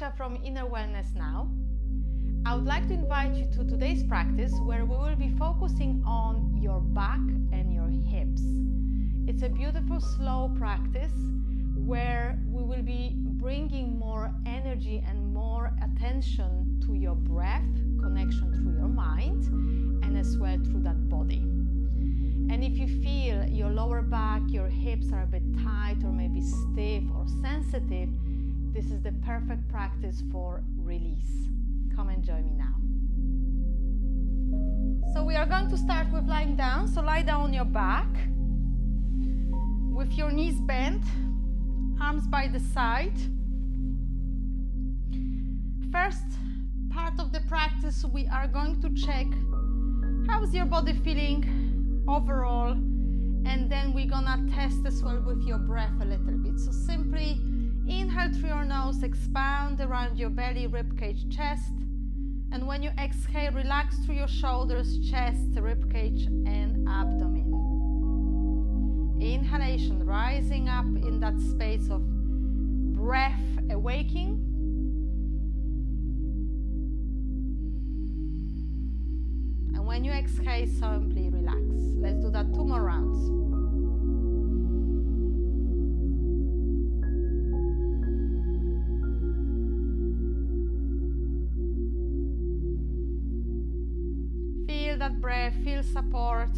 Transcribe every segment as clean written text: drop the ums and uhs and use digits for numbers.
Gosia from Inner Wellness Now. I would like to invite you to today's practice where we will be focusing on your back and your hips. It's a beautiful, slow practice where we will be bringing more energy and more attention to your breath, connection through your mind, and as well through that body. And if you feel your lower back, your hips are a bit tight or maybe stiff or sensitive, this is the perfect practice for release. Come and join me now. So we are going to start with lying down. So lie down on your back with your knees bent, arms by the side. First part of the practice, we are going to check how's your body feeling overall, and then we're gonna test as well with your breath a little bit. So simply inhale through your nose, expand around your belly, ribcage, chest. And when you exhale, relax through your shoulders, chest, ribcage, and abdomen. Inhalation, rising up in that space of breath, awakening. And when you exhale, simply relax. Let's do that 2 more rounds. That breath, feel support,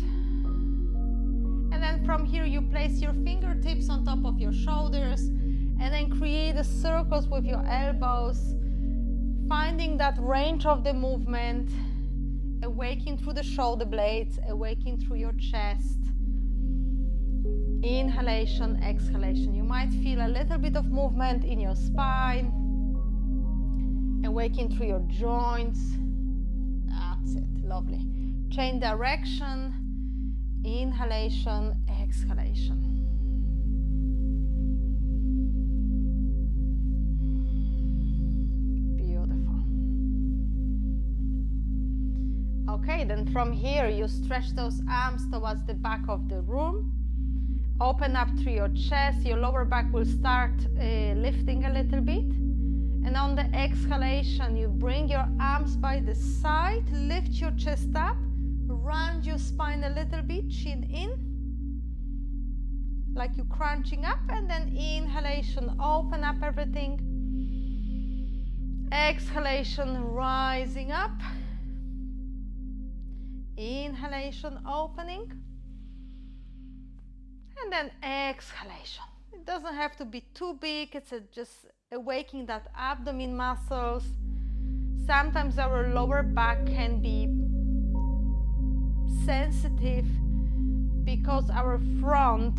and then from here you place your fingertips on top of your shoulders and then create the circles with your elbows, finding that range of the movement, awakening through the shoulder blades, awakening through your chest. Inhalation, exhalation. You might feel a little bit of movement in your spine, awakening through your joints. That's it, lovely. Change direction, inhalation, exhalation. Beautiful. Okay, then from here you stretch those arms towards the back of the room. Open up through your chest, your lower back will start lifting a little bit. And on the exhalation, you bring your arms by the side, lift your chest up, round your spine a little bit, chin in, like you're crunching up, and then inhalation, open up everything. Exhalation, rising up. Inhalation, opening. And then exhalation. It doesn't have to be too big, it's just awakening that abdomen muscles. Sometimes our lower back can be sensitive because our front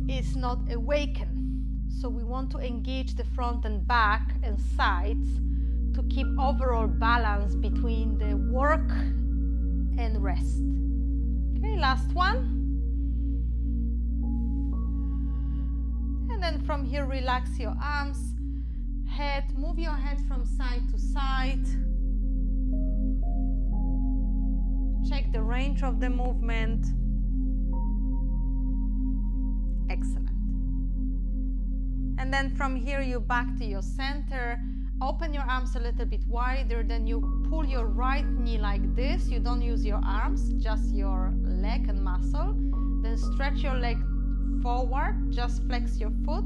is not awakened. So we want to engage the front and back and sides to keep overall balance between the work and rest. Okay, last one. And then from here, relax your arms, head, move your head from side to side. Check the range of the movement. Excellent. And then from here, you back to your center. Open your arms a little bit wider, then you pull your right knee like this. You don't use your arms, just your leg and muscle. Then stretch your leg forward, just flex your foot.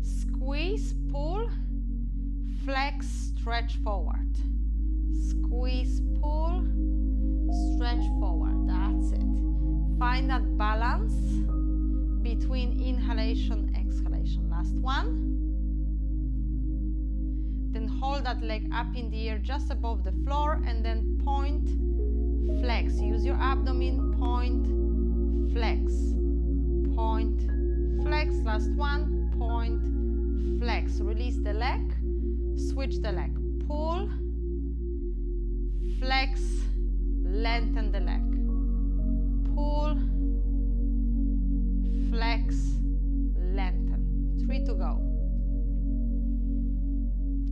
Squeeze, pull, flex, stretch forward. Squeeze, pull, stretch forward. That's it. Find that balance between inhalation and exhalation. Last one. Then hold that leg up in the air just above the floor and then point, flex. Use your abdomen, point, flex. Point, flex. Last one, point, flex. Release the leg, switch the leg. Pull, flex, lengthen the leg. Pull, flex, lengthen. 3 to go.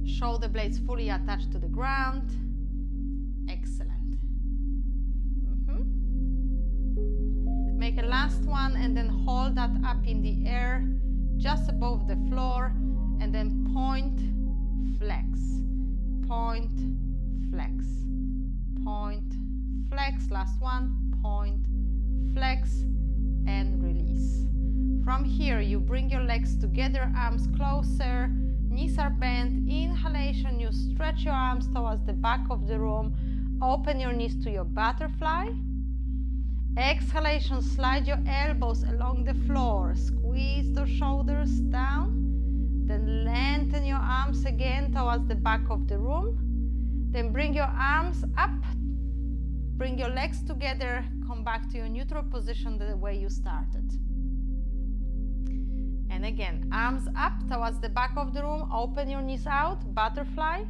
Shoulder blades fully attached to the ground. Excellent. Make a last one and then hold that up in the air. just above the floor, and then point, flex, point, flex, point, flex. Last one, point, flex, and release. From here, you bring your legs together, arms closer, knees are bent. Inhalation, you stretch your arms towards the back of the room. Open your knees to your butterfly. Exhalation, slide your elbows along the floor. Squeeze the shoulders down. Then lengthen your arms again towards the back of the room. Then bring your arms up. Bring your legs together. Come back to your neutral position the way you started. And again, arms up towards the back of the room. Open your knees out, butterfly.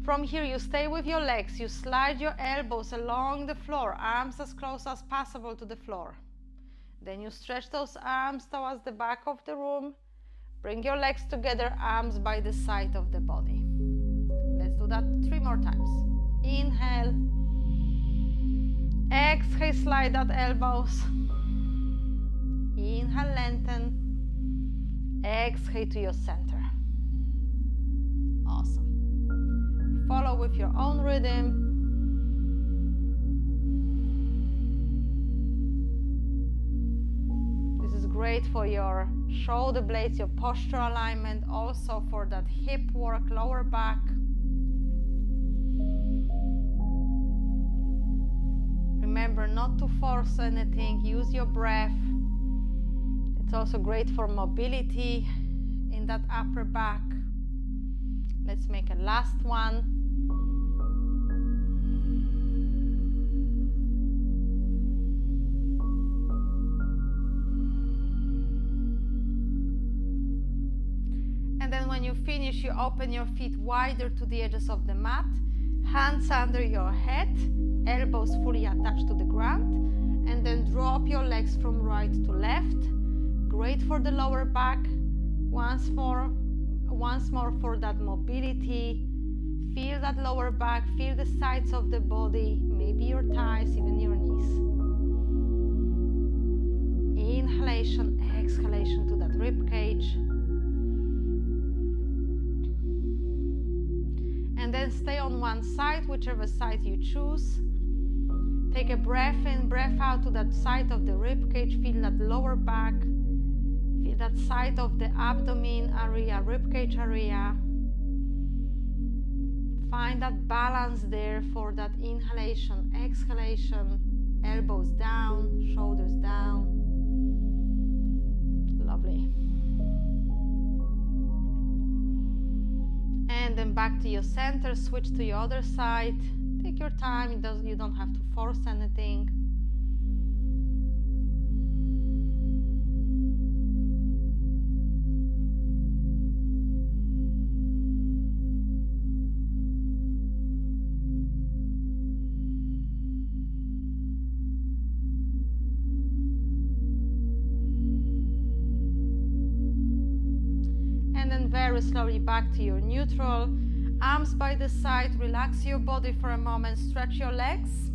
From here, you stay with your legs. You slide your elbows along the floor, arms as close as possible to the floor. Then you stretch those arms towards the back of the room. Bring your legs together, arms by the side of the body. Let's do that 3 more times. Inhale. Exhale, slide out elbows. Inhale, lengthen. Exhale to your center. Awesome. Follow with your own rhythm. This is great for your shoulder blades, your posture alignment, also for that hip work, lower back. Remember not to force anything, use your breath. It's also great for mobility in that upper back. Let's make a last one. And then when you finish, you open your feet wider to the edges of the mat, hands under your head, elbows fully attached to the ground, and then drop your legs from right to left. Great for the lower back. Once more for that mobility. Feel that lower back, feel the sides of the body, maybe your thighs, even your knees. Inhalation, exhalation to that rib cage. And then stay on one side, whichever side you choose. Take a breath in, breath out to that side of the rib cage. Feel that lower back. Feel that side of the abdomen area, rib cage area. Find that balance there for that inhalation, exhalation. Elbows down, shoulders down. Lovely. And then back to your center, switch to your other side. Take your time, you don't have to force anything. And then very slowly back to your neutral. Arms by the side, relax your body for a moment, stretch your legs,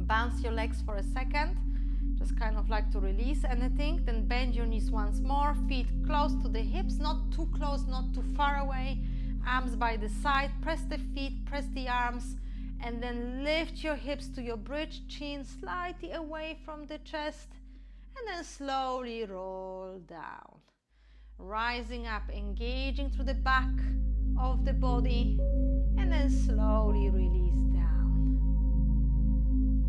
bounce your legs for a second, just kind of like to release anything. Then bend your knees once more, feet close to the hips, not too close, not too far away. Arms by the side, press the feet, press the arms, and then lift your hips to your bridge, chin slightly away from the chest, and then slowly roll down. Rising up, engaging through the back of the body, and then slowly release down.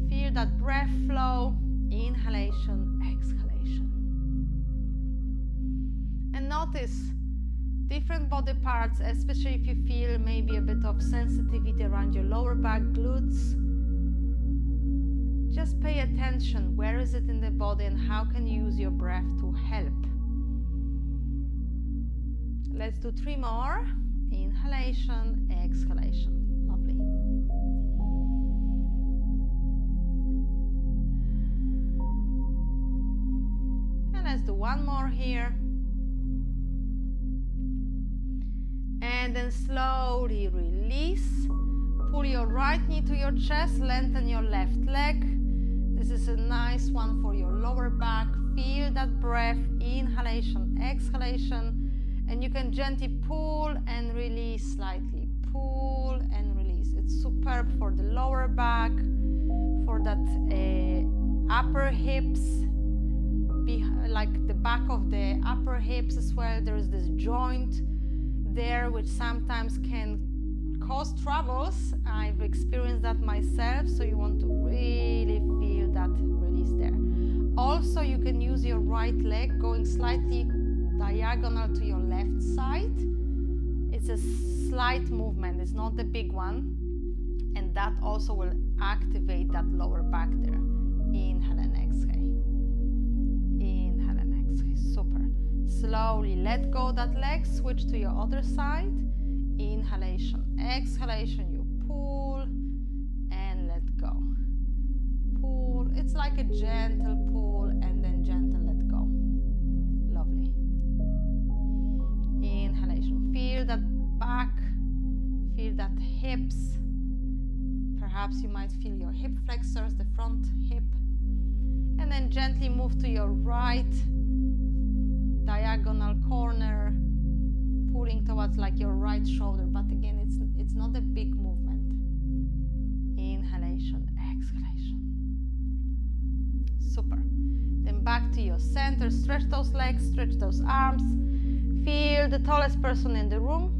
Feel that breath flow, inhalation, exhalation. And notice different body parts, especially if you feel maybe a bit of sensitivity around your lower back, glutes. Just pay attention, where is it in the body and how can you use your breath to help. Let's do 3 more. Inhalation, exhalation. Lovely. And let's do 1 more here. And then slowly release. Pull your right knee to your chest, lengthen your left leg. This is a nice one for your lower back. Feel that breath, inhalation, exhalation, and you can gently pull and release slightly. Pull and release. It's superb for the lower back, for that upper hips, like the back of the upper hips as well. There's this joint there which sometimes can cause troubles. I've experienced that myself, so you want to really feel that release there. Also, you can use your right leg going slightly diagonal to your left side. It's a slight movement, it's not the big one, and that also will activate that lower back there. Inhale and exhale. Inhale and exhale. Super. Slowly let go that leg, switch to your other side. Inhalation, exhalation, you pull and let go. Pull, it's like a gentle pull and then gentle let go. Lovely. Inhalation, feel that back, feel that hips. Perhaps you might feel your hip flexors, the front hip. And then gently move to your right diagonal corner, pulling towards like your right shoulder, but again it's not a big movement. Inhalation, exhalation. Super. Then back to your center, stretch those legs, stretch those arms, feel the tallest person in the room,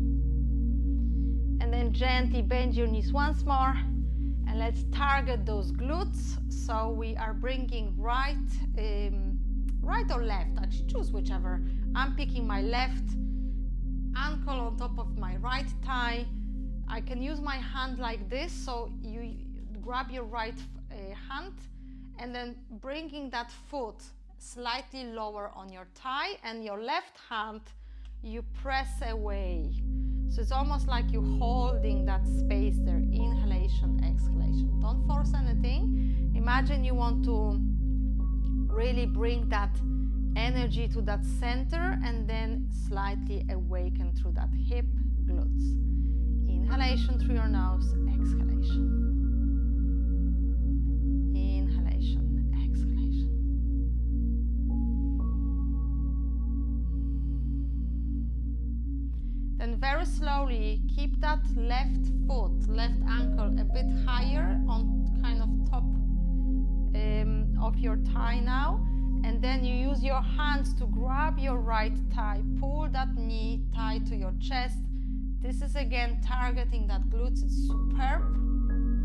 and then gently bend your knees once more, and let's target those glutes. So we are bringing right or left, actually choose whichever. I'm picking my left ankle on top of my right thigh. I can use my hand like this, so you grab your right hand and then bringing that foot slightly lower on your thigh, and your left hand you press away. So it's almost like you're holding that space there. Inhalation, exhalation. Don't force anything. Imagine you want to really bring that energy to that center and then slightly awaken through that hip, glutes. Inhalation through your nose, exhalation. Inhalation, exhalation. Then very slowly keep that left foot, left ankle a bit higher on kind of top of your thigh now. And then you use your hands to grab your right thigh, pull that knee tight to your chest. This is again targeting that glutes. It's superb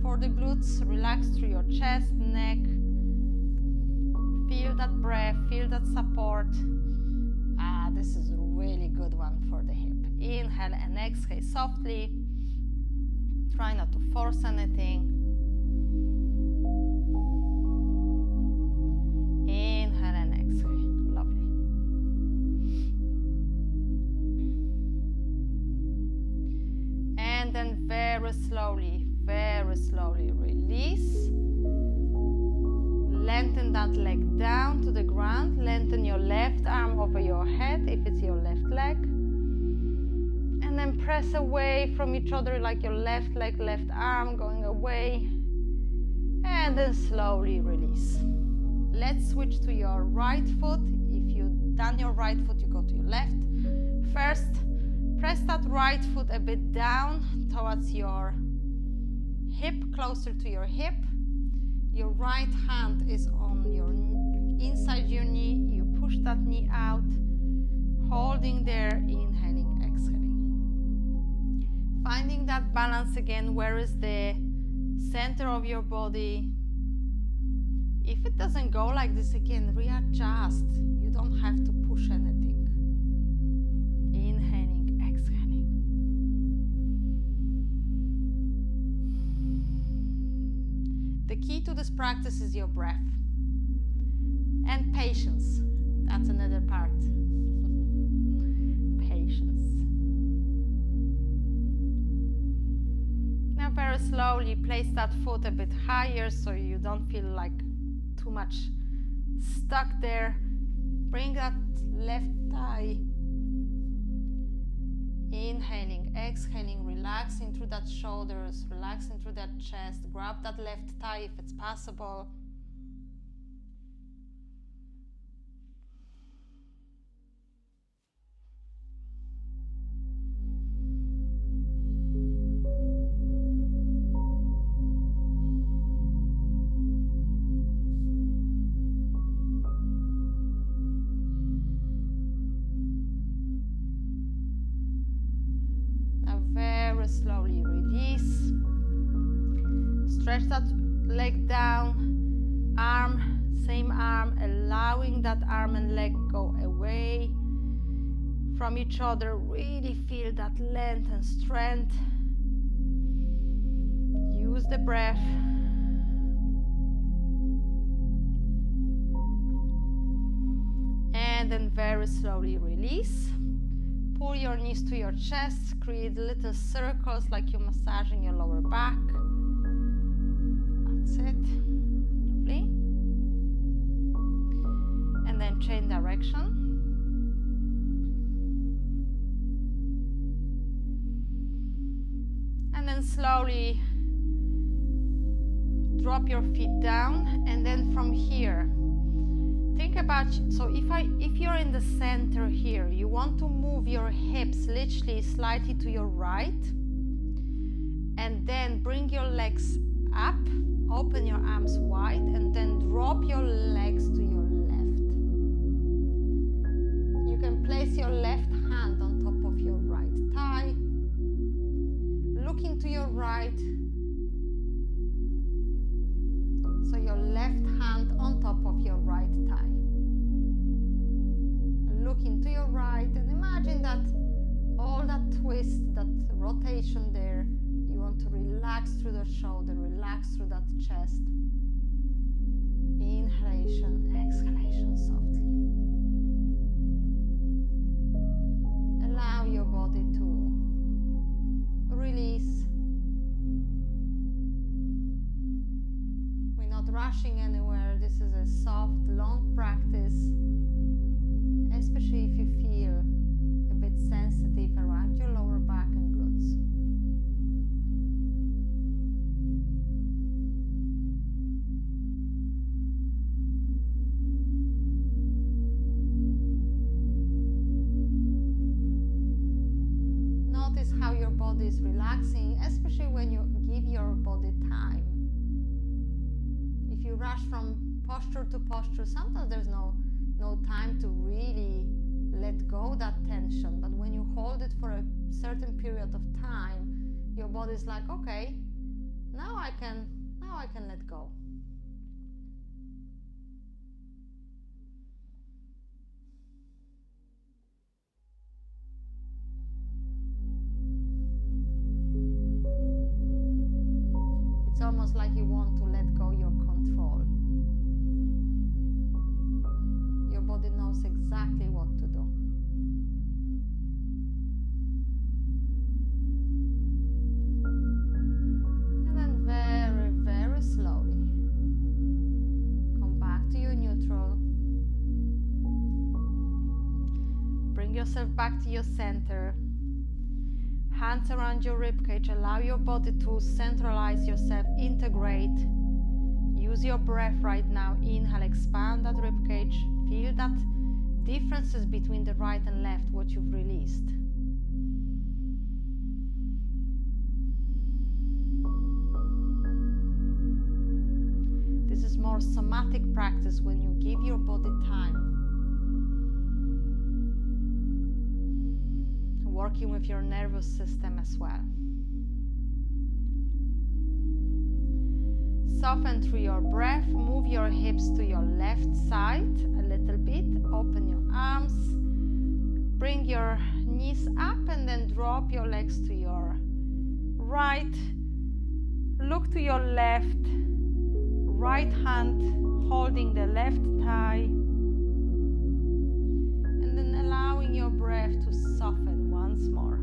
for the glutes. Relax through your chest, neck. Feel that breath, feel that support. This is a really good one for the hip. Inhale and exhale softly. Try not to force anything. Inhale and exhale. Lovely. And then very slowly release. Lengthen that leg down to the ground. Lengthen your left arm over your head if it's your left leg. And then press away from each other, like your left leg, left arm going away. And then slowly release. Let's switch to your right foot. If you've done your right foot, you go to your left. First, press that right foot a bit down towards your hip, closer to your hip. Your right hand is on your inside your knee. You push that knee out, holding there, inhaling, exhaling. Finding that balance again. Where is the center of your body? If it doesn't go like this again, readjust. You don't have to push anything. Inhaling, exhaling. The key to this practice is your breath and patience. That's another part. Patience. Now very slowly place that foot a bit higher so you don't feel like too much stuck there. Bring that left thigh. Inhaling, exhaling, relaxing through that shoulders, relaxing through that chest. Grab that left thigh if it's possible. slowly release. Stretch that leg down, same arm, allowing that arm and leg go away from each other. Really feel that length and strength. Use the breath. And then very slowly release. Pull your knees to your chest, create little circles like you're massaging your lower back. That's it. Lovely. And then change direction. And then slowly drop your feet down, and then from here think about, so if you're in the center here, you want to move your hips literally slightly to your right, and then bring your legs up, open your arms wide, and then drop your legs to your left. You can place your left hand on top of your right thigh, looking to your right. So your left hand on top of your right thigh. Looking to your right, and imagine that all that twist, that rotation there, you want to relax through the shoulder, relax through that chest. Inhalation, exhalation softly. Allow your body to release. Rushing anywhere. This is a soft, long practice, especially if you feel a bit sensitive around your lower back and glutes. Notice how your body is relaxing, especially when you give your body time. If you rush from posture to posture, sometimes there's no time to really let go that tension. But when you hold it for a certain period of time, your body's like, okay, now I can let go. It's almost like you want to let go your control. Your body knows exactly what to do. And then very, very slowly come back to your neutral. Bring yourself back to your center. Hands around your ribcage. Allow your body to centralize yourself, integrate. Use your breath right now. Inhale, expand that ribcage. Feel that differences between the right and left, what you've released. This is more somatic practice when you give your body time. Working with your nervous system as well. Soften through your breath. Move your hips to your left side a little bit. Open your arms. Bring your knees up and then drop your legs to your right. Look to your left. Right hand holding the left thigh. And then allowing your breath to soften once more.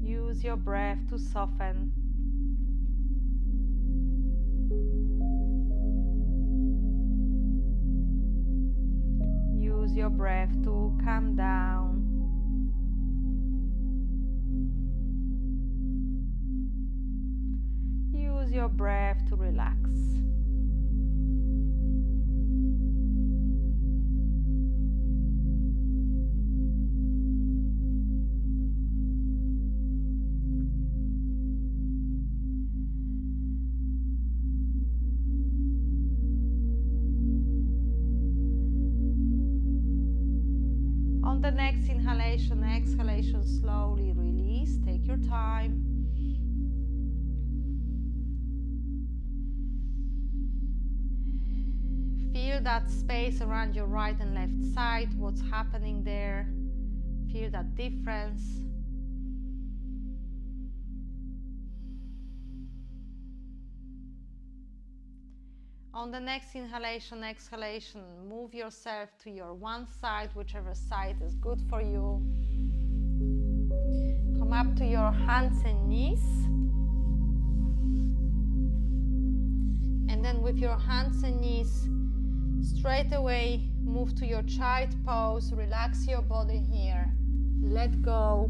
Use your breath to soften. Use your breath to calm down. Use your breath to relax. the next inhalation, exhalation, slowly release. Take your time. Feel that space around your right and left side, what's happening there. Feel that difference. On the next inhalation, exhalation, move yourself to your one side, whichever side is good for you. Come up to your hands and knees. And then with your hands and knees, straight away move to your child pose. Relax your body here. Let go.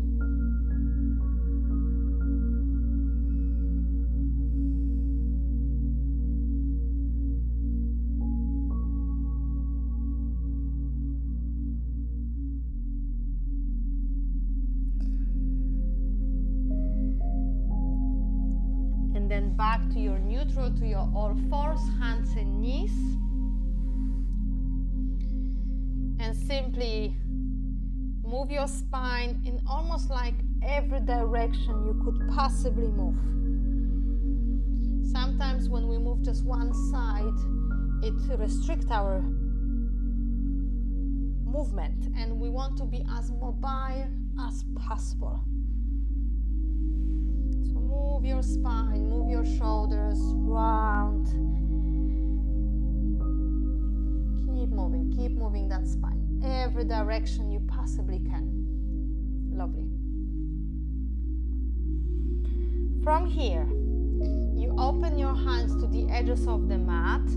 And then back to your neutral, to your all fours, hands and knees. And simply move your spine in almost like every direction you could possibly move. Sometimes when we move just one side, it restricts our movement, and we want to be as mobile as possible. So move your spine, move your shoulders round. Keep moving that spine, every direction you possibly can. Lovely. From here, you open your hands to the edges of the mat.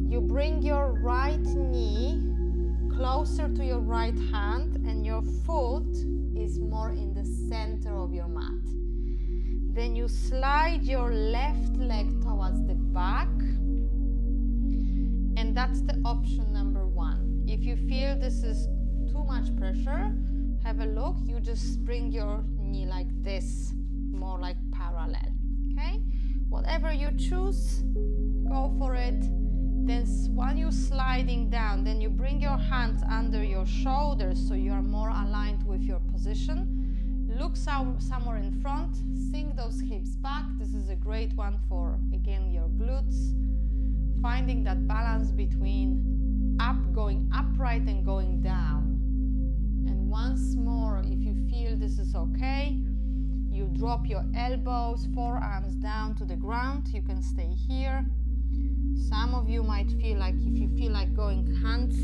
You bring your right knee closer to your right hand, and your foot is more in the center of your mat. Then you slide your left leg towards the back. And that's the option number one. If you feel this is too much pressure, have a look. You just bring your knee like this, more like parallel. Okay? Whatever you choose, go for it. Then while you're sliding down, then you bring your hands under your shoulders so you are more aligned with your position. Look somewhere in front. Sink those hips back. This is a great one for, again, your glutes. Finding that balance between going upright and going down. And once more, if you feel this is okay, you drop your elbows, forearms down to the ground. You can stay here. Some of you might feel like, if you feel like going hands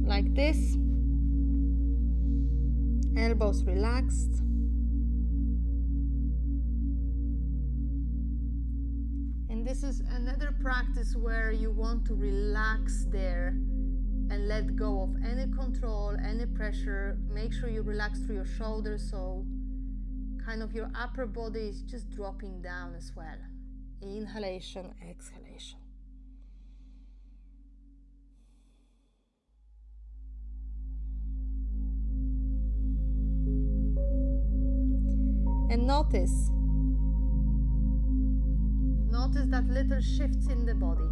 like this, elbows relaxed. And this is another practice where you want to relax there and let go of any control, any pressure. Make sure you relax through your shoulders, so kind of your upper body is just dropping down as well. Inhalation, exhalation. And notice that little shifts in the body.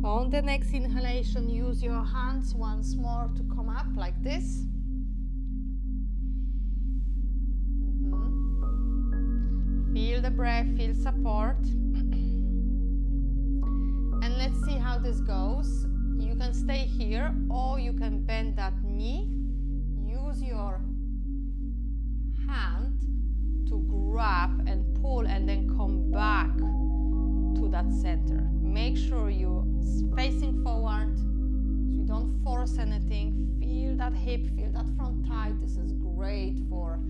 On the next inhalation, use your hands once more to come up like this. Feel the breath, feel support. And let's see how this goes. You can stay here, or you can bend that knee. Use your hand to grab and pull, and then come back to that center. Make sure you're facing forward, so you don't force anything. Feel that hip, feel that front thigh. This is great for,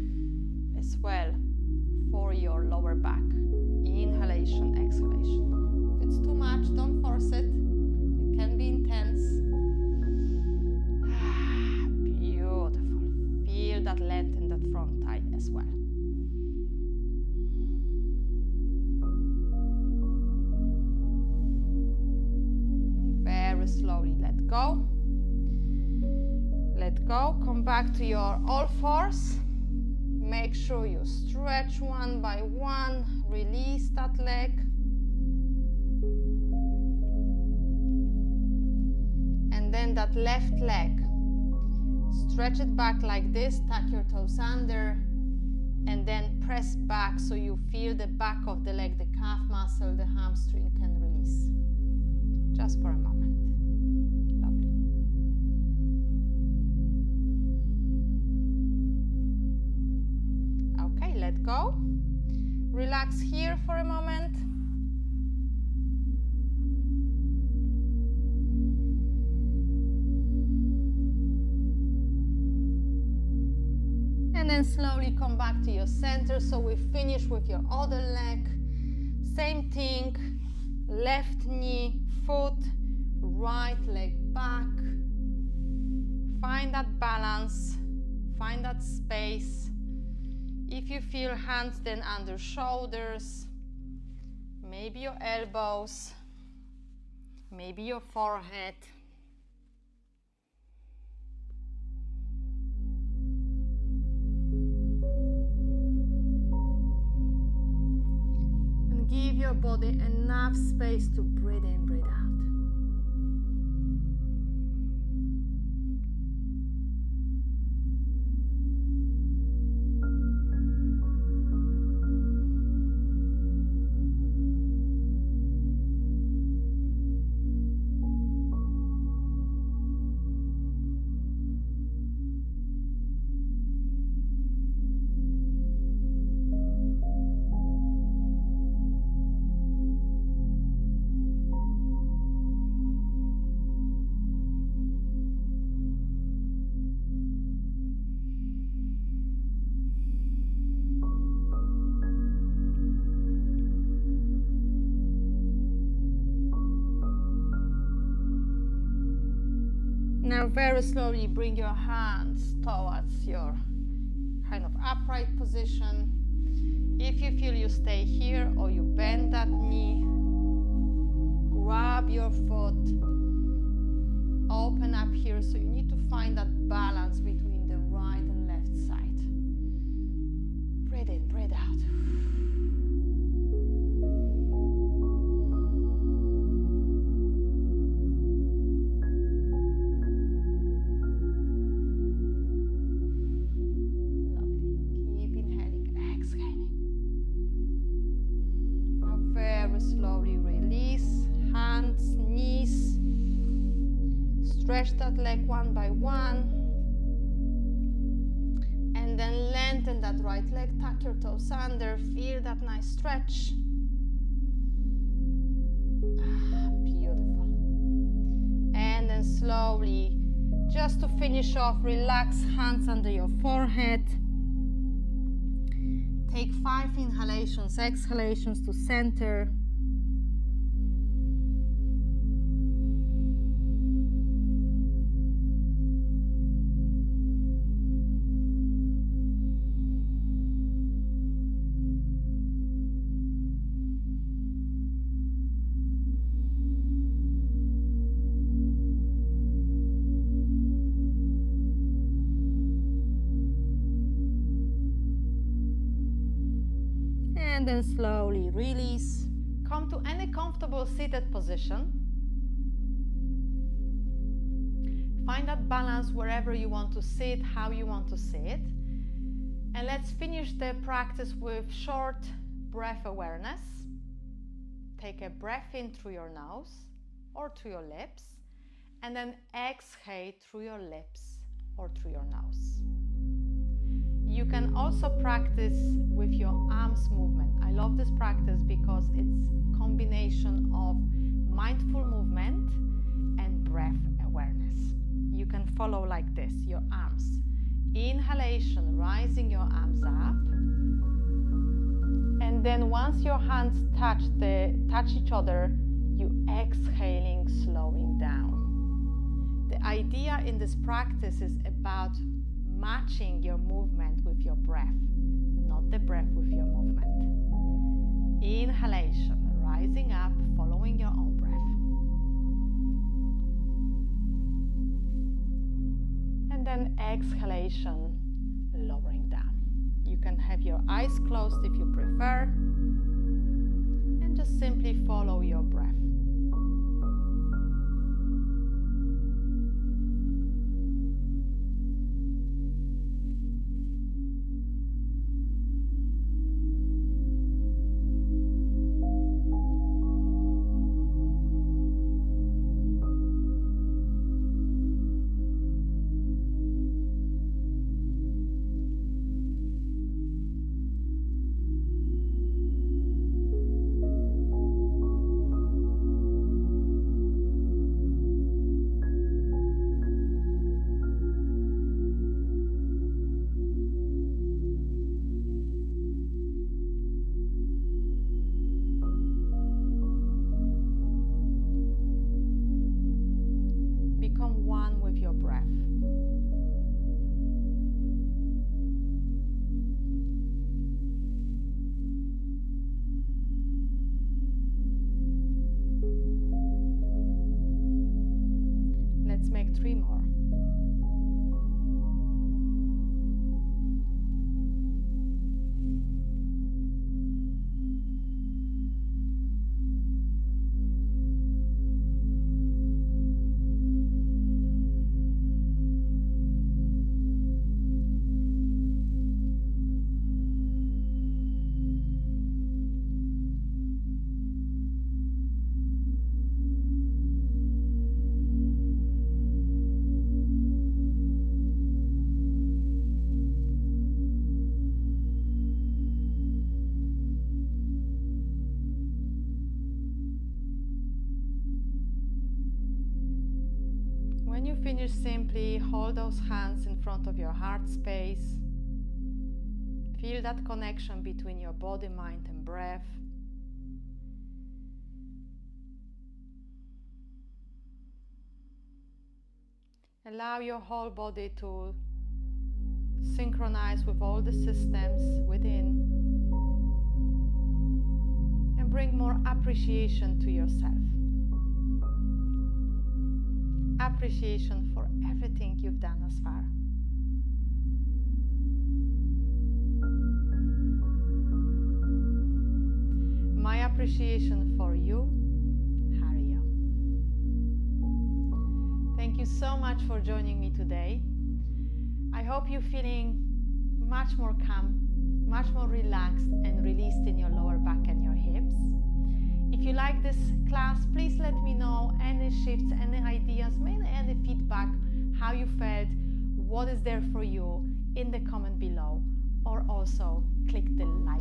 as well, for your lower back. Inhalation, exhalation. If it's too much, don't force it. It can be intense. Beautiful. front thigh as well. Very slowly let go. Let go. Come back to your all fours. Make sure you stretch one by one. Release that leg. And then that left leg. Stretch it back like this. Tuck your toes under. And then press back so you feel the back of the leg, the calf muscle, the hamstring can release. Just for a moment. Lovely. Okay, let go. Relax here for a moment. And then slowly come back to your center. So we finish with your other leg. Same thing. Left knee, foot, right leg back. Find that balance. Find that space. If you feel hands, then under shoulders. Maybe your elbows. Maybe your forehead. Give your body enough space to breathe in, breathe out. Now very slowly bring your hands towards your kind of upright position. If you feel you stay here or you bend that knee, grab your foot, open up here. So you need to find that balance between the right and left side. Breathe in, breathe out. Slowly release, hands, knees. Stretch that leg one by one. And then lengthen that right leg, tuck your toes under, feel that nice stretch. Beautiful. And then slowly, just to finish off, relax, hands under your forehead. Take 5 inhalations, exhalations to center. And then slowly release. Come to any comfortable seated position. Find that balance wherever you want to sit, how you want to sit. And let's finish the practice with short breath awareness. Take a breath in through your nose or through your lips, and then exhale through your lips or through your nose. You can also practice with your arms movement. I love this practice because it's a combination of mindful movement and breath awareness. You can follow like this, your arms. Inhalation, rising your arms up. And then once your hands touch each other, you exhaling, slowing down. The idea in this practice is about matching your movement with your breath. exhalation, lowering down. You can have your eyes closed if you prefer, and just simply follow your breath. Become one with your breath. Let's make 3 more. When you finish, simply hold those hands in front of your heart space. Feel that connection between your body, mind, and breath. Allow your whole body to synchronize with all the systems within, and bring more appreciation to yourself. Appreciation for everything you've done as far. My appreciation for you, Harriyo. Thank you so much for joining me today. I hope you're feeling much more calm, much more relaxed and released in your lower back and your hips. If you like this class, please let me know any shifts, any ideas, maybe any feedback, how you felt, what is there for you in the comment below, or also click the like